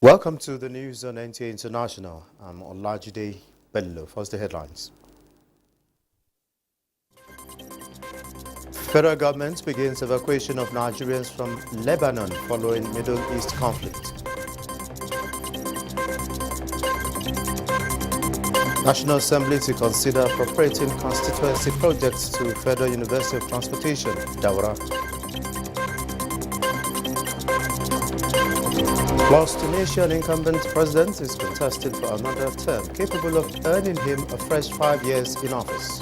Welcome to the news on NTA International. I'm Olajide Bello. First, the headlines. Federal government begins evacuation of Nigerians from Lebanon following Middle East conflict. National Assembly to consider appropriating constituency projects to Federal University of Transportation, Daura. Whilst Tunisian incumbent president is contested for another term, capable of earning him a fresh 5 years in office.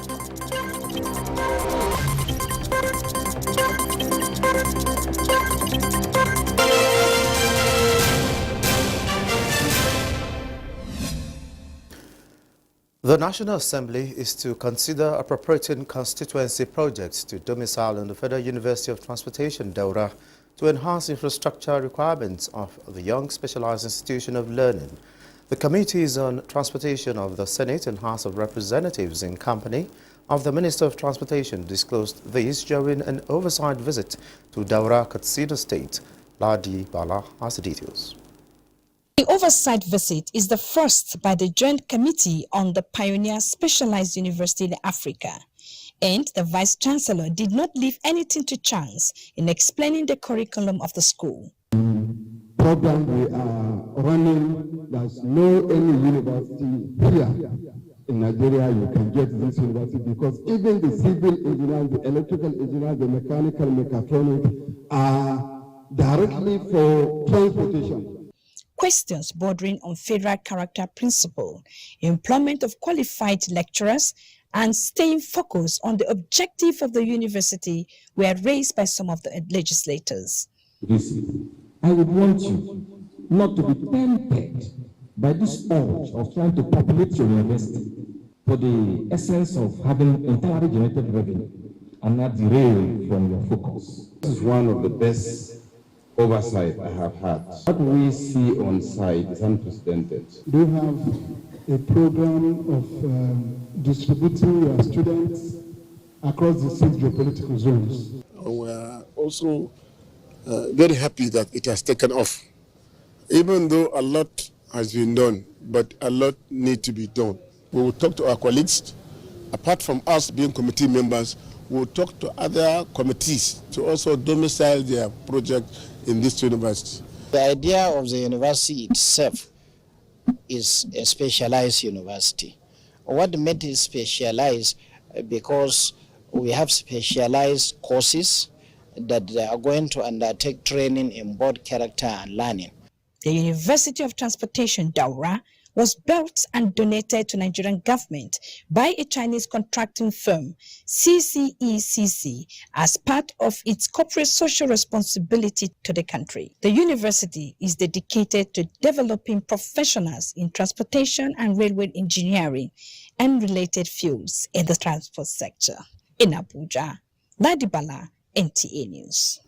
The National Assembly is to consider appropriating constituency projects to domicile in the Federal University of Transportation, Daura, to enhance infrastructure requirements of the Young Specialized Institution of Learning. The Committees on Transportation of the Senate and House of Representatives, in company of the Minister of Transportation, disclosed this during an oversight visit to Daura, Katsina State. Ladi Bala has the details. The oversight visit is the first by the Joint Committee on the Pioneer Specialized University in Africa, and the Vice-Chancellor did not leave anything to chance in explaining the curriculum of the school. Program we are running, there's no any university here in Nigeria you can get this university, because even the civil engineers, the electrical engineers, the mechanical, mechatronic are directly for transportation. Questions bordering on federal character principle, employment of qualified lecturers, and staying focused on the objective of the university were raised by some of the legislators. I would want you not to be tempted by this urge of trying to populate your university for the essence of having entirely generated revenue and not derail from your focus. This is one of the best oversight I have had. What we see on site is unprecedented. Do you have a program of distributing your students across the 6 geopolitical zones? We are also very happy that it has taken off. Even though a lot has been done, but a lot need to be done. We will talk to our colleagues. Apart from us being committee members, we will talk to other committees to also domicile their project in this university. The idea of the university itself is a specialized university. What made it specialized? Because we have specialized courses that are going to undertake training in both character and learning. The University of Transportation, Daura, was built and donated to Nigerian government by a Chinese contracting firm, CCECC, as part of its corporate social responsibility to the country. The university is dedicated to developing professionals in transportation and railway engineering and related fields in the transport sector. In Abuja, Ladibala, NTA News.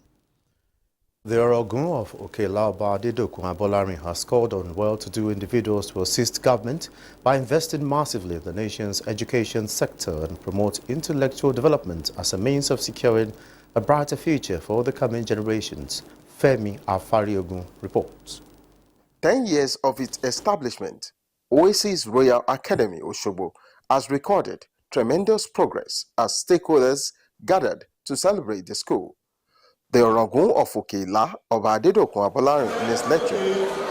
The Orogun of Okela Obadedokun Abolari has called on well-to-do individuals to assist government by investing massively in the nation's education sector and promote intellectual development as a means of securing a brighter future for the coming generations. Femi Afariogun reports. 10 years of its establishment, Oasis Royal Academy Osogbo has recorded tremendous progress as stakeholders gathered to celebrate the school. The Orogun of Okela, Obadedokun Abolari, in his lecture,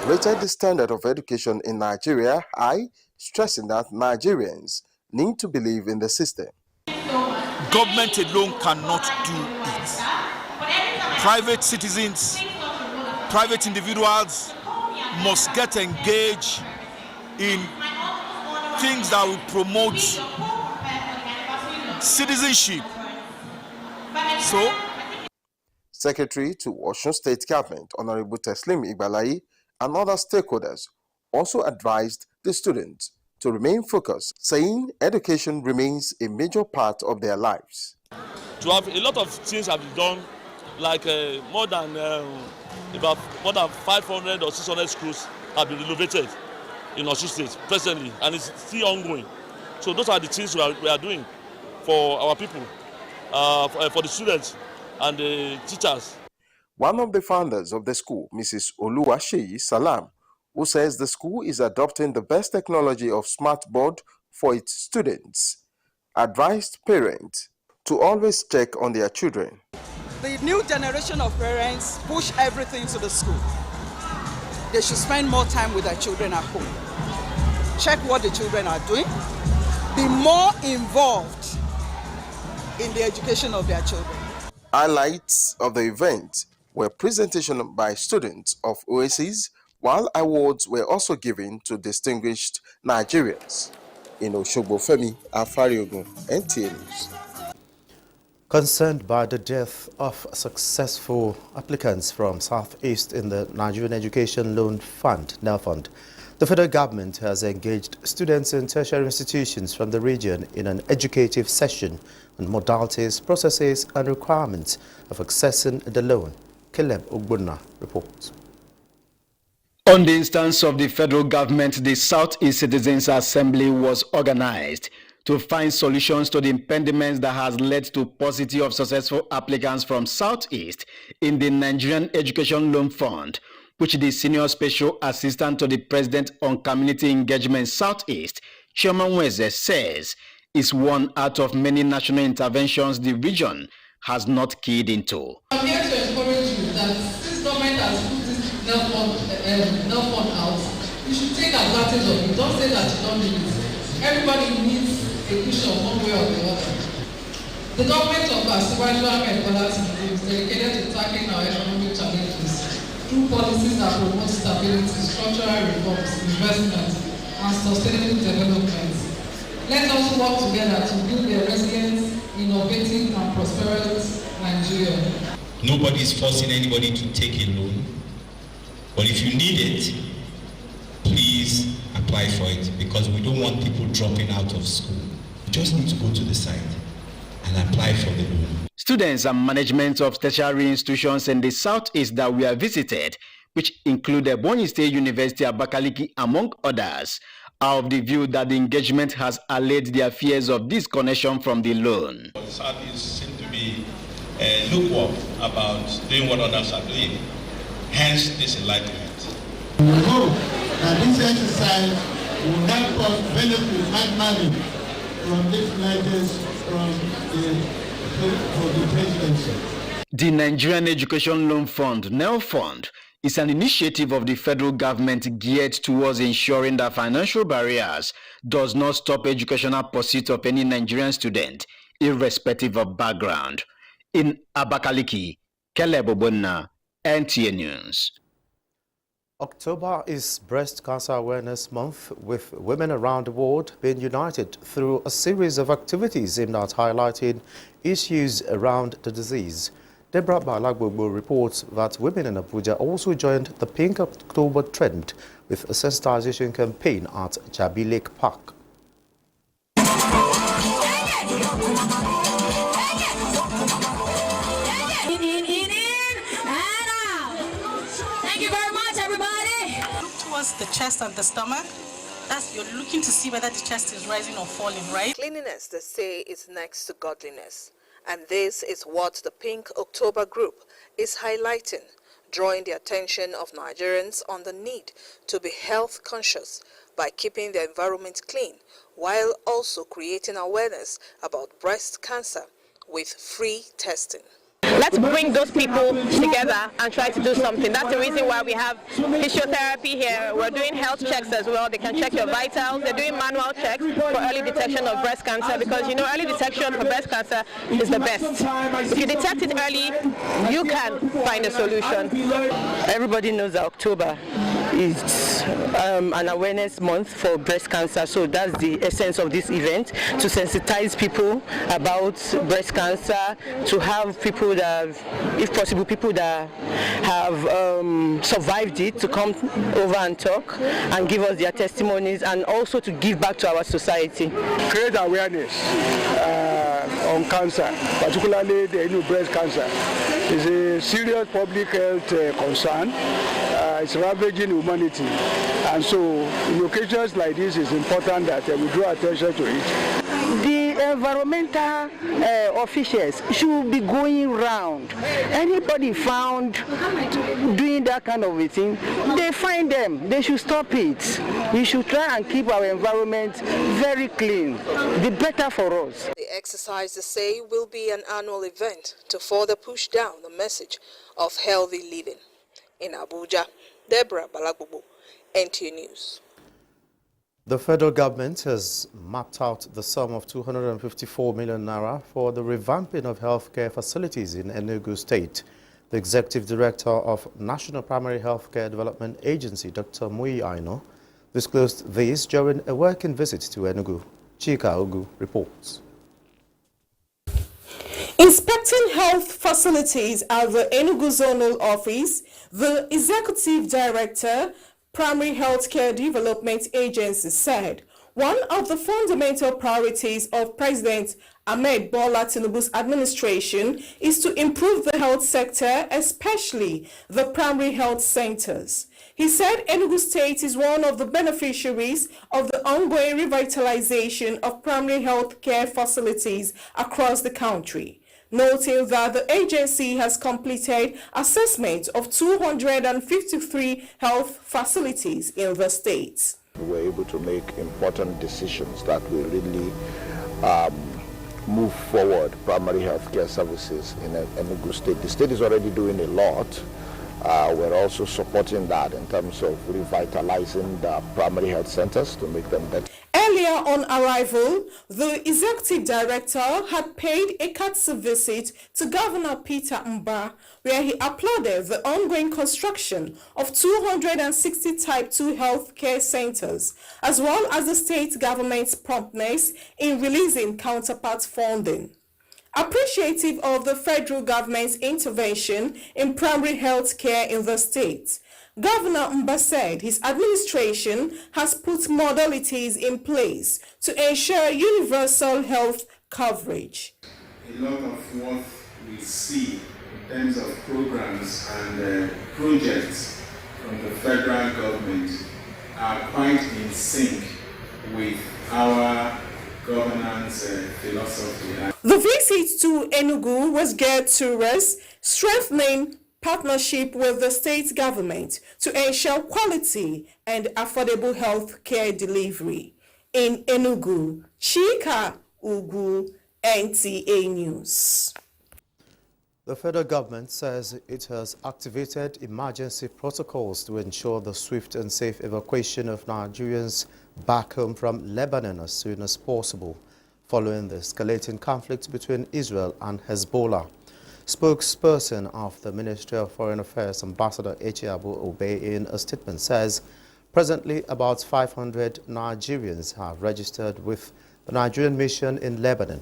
rated the standard of education in Nigeria high, stressing that Nigerians need to believe in the system. Government alone cannot do it. Private citizens, private individuals must get engaged in things that will promote citizenship. So, Secretary to Osun State Government, Honorable Teslim Igbalayi, and other stakeholders also advised the students to remain focused, saying education remains a major part of their lives. To have a lot of things have been done, like more than 500 or 600 schools have been renovated in Osun State presently, and it's still ongoing. So those are the things we are doing for our people, for the students and the teachers. One of the founders of the school, Mrs. Oluwaseyi Salam, who says the school is adopting the best technology of smart board for its students, advised parents to always check on their children. The new generation of parents push everything to the school. They should spend more time with their children at home. Check what the children are doing. Be more involved in the education of their children. Highlights of the event were presentation by students of OACs, while awards were also given to distinguished Nigerians. In Osogbo, Femi Afariogun, NTA News. Concerned by the death of successful applicants from Southeast in the Nigerian Education Loan Fund, NELFund, the federal government has engaged students in tertiary institutions from the region in an educative session on modalities, processes, and requirements of accessing the loan. Caleb Ogbonna reports. On the instance of the federal government, the Southeast Citizens Assembly was organized to find solutions to the impediments that has led to paucity of successful applicants from Southeast in the Nigerian Education Loan Fund, which the Senior Special Assistant to the President on Community Engagement Southeast, Chairman Weze, says is one out of many national interventions the region has not keyed into. I'm here to encourage you that this government has put this NELFund out. You should take advantage of it. Don't say that you don't need it. Everybody needs a cushion one way or the other. The government of Asiwaju Ahmed Bola Tinubu is dedicated to tackling our economic challenges through policies that promote stability, structural reforms, investment, and sustainable development. Let us work together to build a resilient, innovative, and prosperous Nigeria. Nobody is forcing anybody to take a loan, but if you need it, please apply for it, because we don't want people dropping out of school. You just need to go to the site and apply for the loan. Students and management of tertiary institutions in the Southeast that were visited, which include Ebonyi State University, Abakaliki, among others, are of the view that the engagement has allayed their fears of disconnection from the loan. The Southeast seem to be lukewarm about doing what others are doing, hence this enlightenment. We hope that this exercise will help us benefit maximally from these measures from the presidency. The Nigerian Education Loan Fund, NELFund, is an initiative of the federal government geared towards ensuring that financial barriers does not stop educational pursuit of any Nigerian student, irrespective of background. In Abakaliki, Caleb Ogbonna, NTA News. October is Breast Cancer Awareness Month, with women around the world being united through a series of activities aimed at highlighting issues around the disease. Deborah Balagbobo reports that women in Abuja also joined the Pink October trend with a sensitization campaign at Jabi Lake Park. Thank you very much, everybody. Look towards the chest and the stomach. That's, you're looking to see whether the chest is rising or falling, right? Cleanliness, they say, is next to godliness. And this is what the Pink October group is highlighting, drawing the attention of Nigerians on the need to be health conscious by keeping the environment clean, while also creating awareness about breast cancer with free testing. Let's bring those people together and try to do something. That's the reason why we have physiotherapy here. We're doing health checks as well. They can check your vitals. They're doing manual checks for early detection of breast cancer, because you know early detection for breast cancer is the best. If you detect it early, you can find a solution. Everybody knows that October is an awareness month for breast cancer, so that's the essence of this event, to sensitize people about breast cancer, to have people that, if possible, people that have survived it to come over and talk and give us their testimonies, and also to give back to our society. Create awareness on cancer, particularly the new breast cancer. It's a serious public health concern. It's ravaging humanity, and so in occasions like this, it's important that we draw attention to it. The environmental officials should be going round. Anybody found doing that kind of a thing, they find them. They should stop it. We should try and keep our environment very clean. The better for us. The exercise, they say, will be an annual event to further push down the message of healthy living. In Abuja, Deborah Balagbobo, NTA News. The federal government has mapped out the sum of 254 million naira for the revamping of healthcare facilities in Enugu State. The executive director of National Primary Healthcare Development Agency, Dr. Muyi Aino, disclosed this during a working visit to Enugu. Chika Ogu reports. Inspecting health facilities at the Enugu Zonal Office, the Executive Director, Primary Healthcare Development Agency said one of the fundamental priorities of President Ahmed Bola Tinubu's administration is to improve the health sector, especially the primary health centers. He said Enugu State is one of the beneficiaries of the ongoing revitalization of primary health care facilities across the country, noting that the agency has completed assessment of 253 health facilities in the state. We were able to make important decisions that will really move forward primary health care services in Enugu State. The state is already doing a lot. We're also supporting that in terms of revitalizing the primary health centers to make them better. Earlier on arrival, the executive director had paid a courtesy visit to Governor Peter Mba, where he applauded the ongoing construction of 260 Type 2 healthcare centers, as well as the state government's promptness in releasing counterpart funding. Appreciative of the federal government's intervention in primary health care in the state, Governor Mba said his administration has put modalities in place to ensure universal health coverage. A lot of what we see in terms of programs and projects from the federal government are quite in sync with our governance philosophy. The visit to Enugu was geared towards strengthening partnership with the state government to ensure quality and affordable health care delivery. In Enugu, Chika Ugu, NTA News. The federal government says it has activated emergency protocols to ensure the swift and safe evacuation of Nigerians back home from Lebanon as soon as possible, following the escalating conflict between Israel and Hezbollah. Spokesperson of the Ministry of Foreign Affairs, Ambassador Abu Obey, in a statement says presently about 500 Nigerians have registered with the Nigerian mission in Lebanon.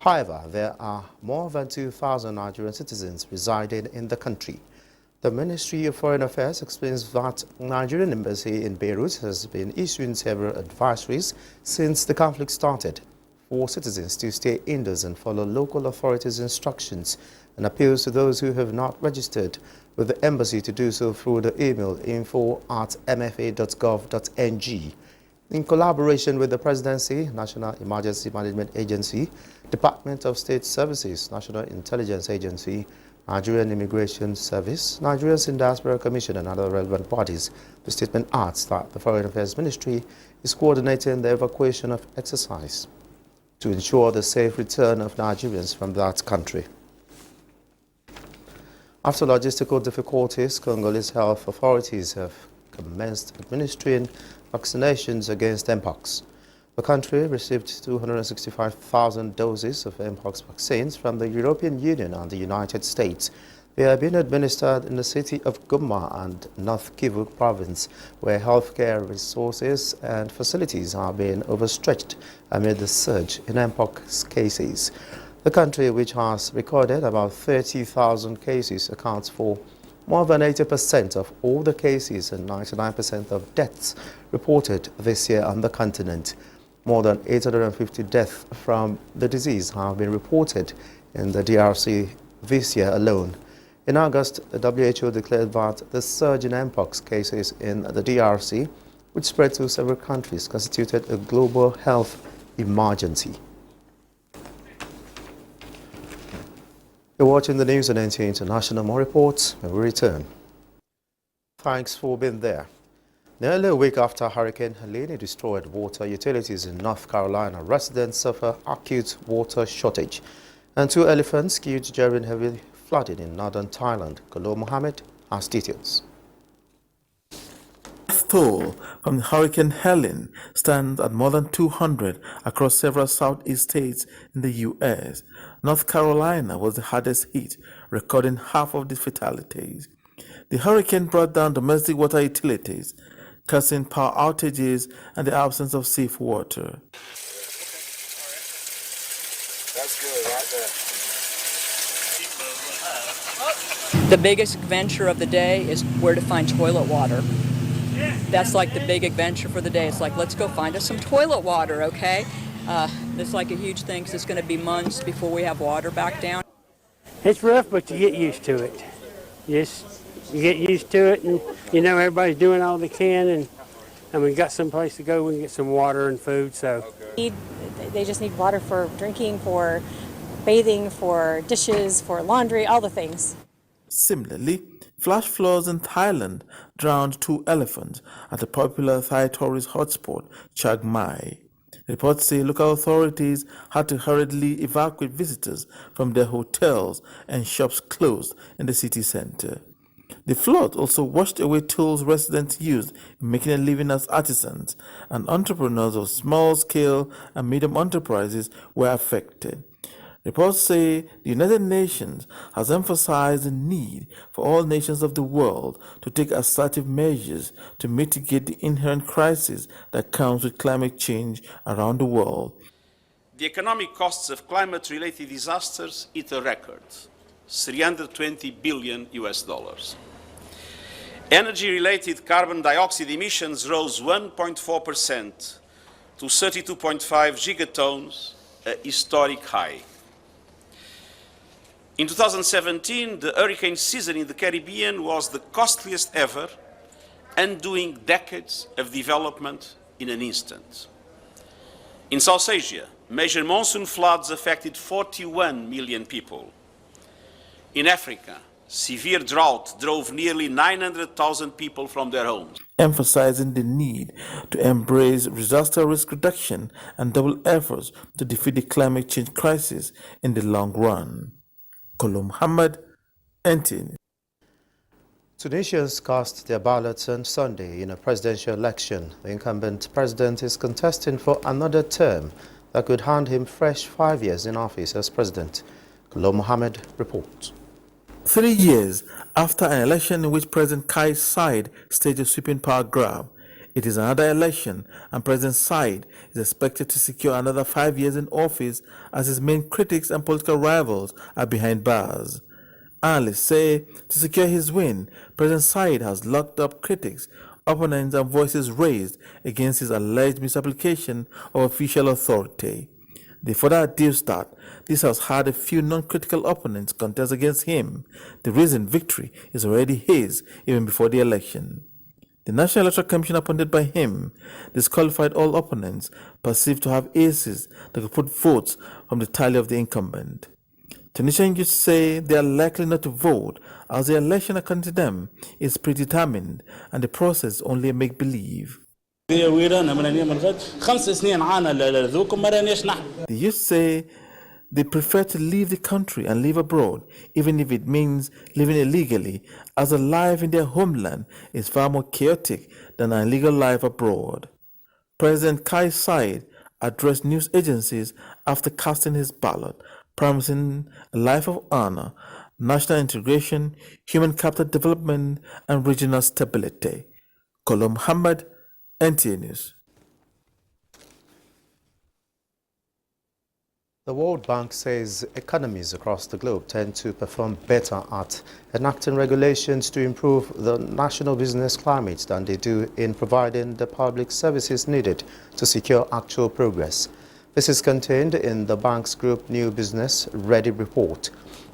However, there are more than 2,000 Nigerian citizens residing in the country. The Ministry of Foreign Affairs explains that Nigerian embassy in Beirut has been issuing several advisories since the conflict started for citizens to stay indoors and follow local authorities' instructions, and appeals to those who have not registered with the embassy to do so through the email info@mfa.gov.ng. In collaboration with the Presidency, National Emergency Management Agency, Department of State Services, National Intelligence Agency, Nigerian Immigration Service, Nigerians in Diaspora Commission, and other relevant parties, the statement adds that the Foreign Affairs Ministry is coordinating the evacuation of exercise to ensure the safe return of Nigerians from that country. After logistical difficulties, Congolese health authorities have commenced administering vaccinations against Mpox. The country received 265,000 doses of Mpox vaccines from the European Union and the United States. They are being administered in the city of Goma and North Kivu province, where healthcare resources and facilities are being overstretched amid the surge in Mpox cases. The country, which has recorded about 30,000 cases, accounts for more than 80% of all the cases and 99% of deaths reported this year on the continent. More than 850 deaths from the disease have been reported in the DRC this year alone. In August, the WHO declared that the surge in Mpox cases in the DRC, which spread to several countries, constituted a global health emergency. You're watching the news on NTA International. More reports when we return. Thanks for being there. Nearly a week after Hurricane Helene destroyed water utilities in North Carolina, residents suffer acute water shortage. And 2 elephants killed during heavy flooding in northern Thailand. Kolo Mohammed has details. Toll from Hurricane Helene stands at more than 200 across several southeast states in the U.S. North Carolina was the hardest hit, recording half of the fatalities. The hurricane brought down domestic water utilities, causing power outages and the absence of safe water. That's good right there. The biggest adventure of the day is where to find toilet water. That's like the big adventure for the day. It's like, let's go find us some toilet water, okay? It's like a huge thing because it's going to be months before we have water back down. It's rough, but you get used to it. You get used to it, and you know everybody's doing all they can, and we got some place to go. We can get some water and food. So they just need water for drinking, for bathing, for dishes, for laundry, all the things. Similarly, flash floods in Thailand drowned 2 elephants at the popular Thai tourist hotspot, Chiang Mai. Reports say local authorities had to hurriedly evacuate visitors from their hotels and shops closed in the city center. The flood also washed away tools residents used in making a living as artisans, and entrepreneurs of small-scale and medium enterprises were affected. Reports say the United Nations has emphasized the need for all nations of the world to take assertive measures to mitigate the inherent crisis that comes with climate change around the world. The economic costs of climate-related disasters hit a record, $320 billion. Energy-related carbon dioxide emissions rose 1.4% to 32.5 gigatons, a historic high. In 2017, the hurricane season in the Caribbean was the costliest ever, undoing decades of development in an instant. In South Asia, major monsoon floods affected 41 million people. In Africa, severe drought drove nearly 900,000 people from their homes. Emphasizing the need to embrace disaster risk reduction and double efforts to defeat the climate change crisis in the long run. Kolo Muhammad, NTA. Tunisians cast their ballots on Sunday in a presidential election. The incumbent president is contesting for another term that could hand him fresh 5 years in office as president. Kolo Muhammad reports. 3 years after an election in which President Kais Saied staged a sweeping power grab, it is another election, and President Saied is expected to secure another 5 years in office as his main critics and political rivals are behind bars. Analysts say to secure his win, President Saied has locked up critics, opponents, and voices raised against his alleged misapplication of official authority. The further deals that this has had a few non-critical opponents contest against him. The reason victory is already his even before the election. The National Electoral Commission appointed by him disqualified all opponents perceived to have aces that could put votes from the tally of the incumbent. Tunisian youth say they are likely not to vote as the election, according to them, is predetermined and the process only a make-believe. The youth say they prefer to leave the country and live abroad, even if it means living illegally, as a life in their homeland is far more chaotic than an illegal life abroad. President Kais Saied addressed news agencies after casting his ballot, promising a life of honor, national integration, human capital development, and regional stability. Kolo Muhammad, NTA News. The World Bank says economies across the globe tend to perform better at enacting regulations to improve the national business climate than they do in providing the public services needed to secure actual progress. This is contained in the bank's group New Business Ready report.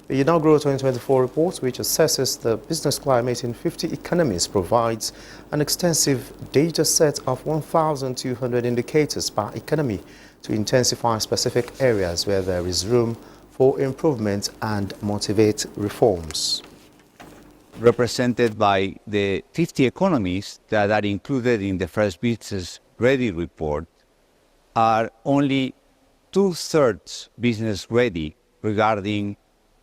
The inaugural 2024 report, which assesses the business climate in 50 economies, provides an extensive data set of 1,200 indicators per economy to intensify specific areas where there is room for improvement and motivate reforms. Represented by the 50 economies that are included in the first Business Ready report, are only 2/3 business ready regarding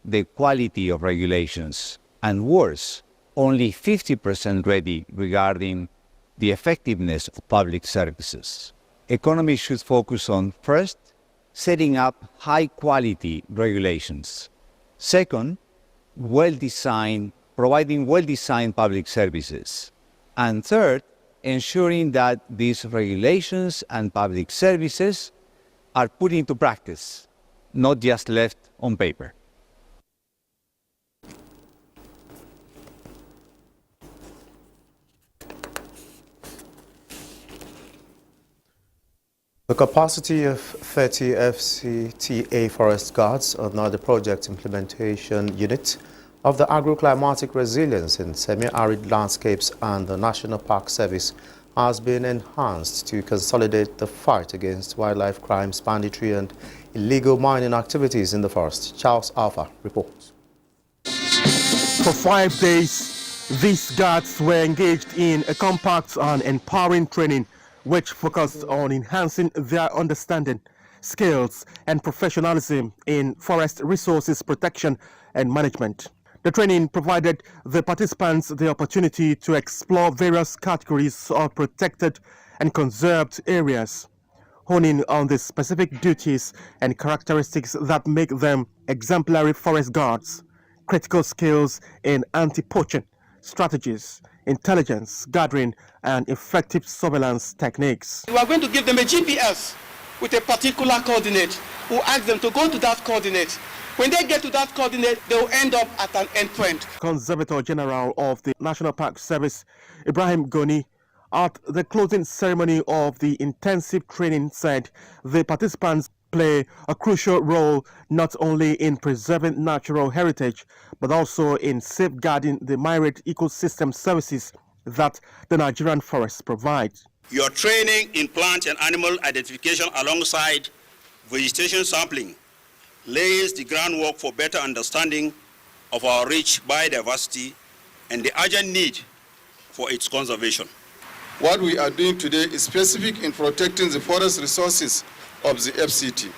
the quality of regulations, and worse, only 50% ready regarding the effectiveness of public services. Economies should focus on, first, setting up high-quality regulations. Second, providing well-designed public services. And third, ensuring that these regulations and public services are put into practice, not just left on paper. The capacity of 30 FCTA forest guards under the project implementation unit of the Agroclimatic Resilience in Semi-Arid Landscapes and the National Park Service has been enhanced to consolidate the fight against wildlife crimes, banditry and illegal mining activities in the forest. Charles Alpha reports. For 5 days, these guards were engaged in a compact and empowering training which focused on enhancing their understanding, skills and professionalism in forest resources protection and management. The training provided the participants the opportunity to explore various categories of protected and conserved areas, honing on the specific duties and characteristics that make them exemplary forest guards, critical skills in anti-poaching strategies, intelligence gathering and effective surveillance techniques. We are going to give them a GPS with a particular coordinate. We'll ask them to go to that coordinate. When they get to that coordinate, they will end up at an endpoint. Conservator General of the National Park Service, Ibrahim Goni, at the closing ceremony of the intensive training said the participants play a crucial role not only in preserving natural heritage, but also in safeguarding the myriad ecosystem services that the Nigerian forests provide. Your training in plant and animal identification alongside vegetation sampling lays the groundwork for better understanding of our rich biodiversity and the urgent need for its conservation. What we are doing today is specific in protecting the forest resources of the FCT.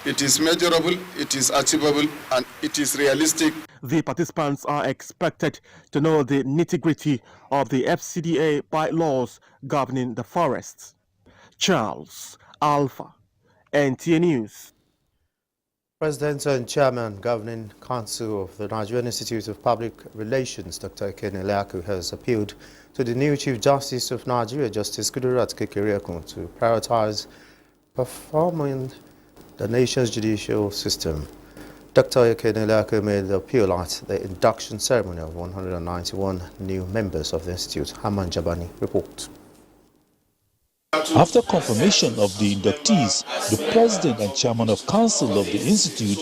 It is measurable, it is achievable, and it is realistic. The participants are expected to know the nitty-gritty of the FCDA bylaws governing the forests. Charles Alpha, NTA News. President and Chairman Governing Council of the Nigerian Institute of Public Relations, Dr. Ekene Eleaku, has appealed to the new Chief Justice of Nigeria, Justice Kudirat Kekereekun, to prioritize performing the nation's judicial system. Dr. Ekene Eleaku made the appeal at the induction ceremony of 191 new members of the Institute. Haman Jabani reports. After confirmation of the inductees, the President and Chairman of Council of the Institute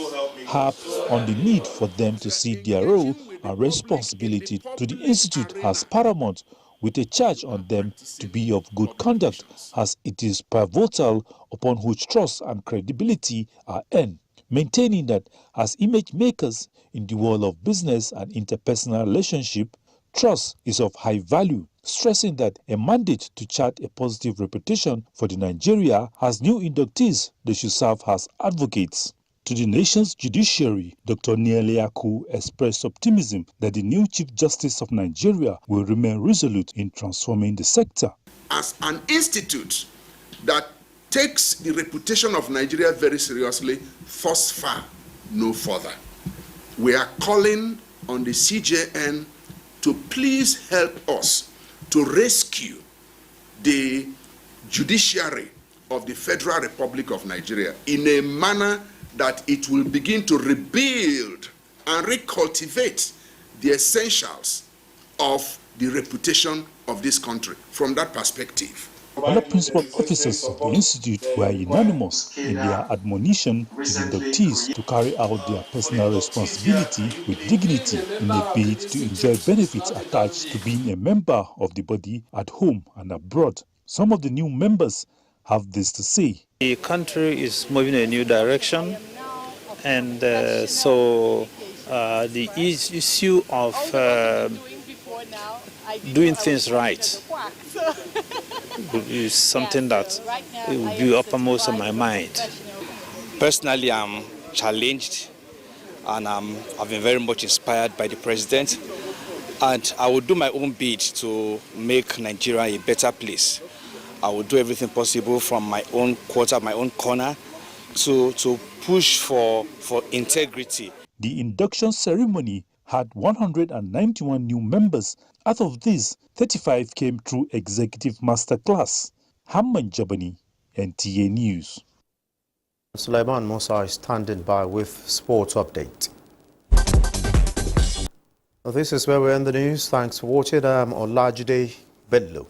harped on the need for them to see their role and responsibility to the Institute as paramount, with a charge on them to be of good conduct, as it is pivotal upon which trust and credibility are earned, maintaining that as image makers in the world of business and interpersonal relationship, trust is of high value, stressing that a mandate to chart a positive reputation for the Nigeria as new inductees, they should serve as advocates. To the nation's judiciary, Dr. Eleaku expressed optimism that the new Chief Justice of Nigeria will remain resolute in transforming the sector. As an institute that takes the reputation of Nigeria very seriously, thus far, no further. We are calling on the CJN to please help us to rescue the judiciary of the Federal Republic of Nigeria in a manner that it will begin to rebuild and recultivate the essentials of the reputation of this country from that perspective. Other principal officers of the Institute were unanimous in their admonition to the inductees to carry out their personal responsibility with dignity in a bid to enjoy benefits attached to being a member of the body at home and abroad. Some of the new members have this to say. The country is moving in a new direction. And so the issue of doing things right is something that will be uppermost in my mind. Personally, I'm challenged and I've been very much inspired by the president, and I will do my own bit to make Nigeria a better place. I will do everything possible from my own quarter, my own corner, to push for integrity. The induction ceremony had 191 new members. Out of these, 35 came through executive masterclass. Hamman Jabani, NTA News. Sulaiman Musa is standing by with sports update. This is where we end the news. Thanks for watching. I'm Olajide Bedlo.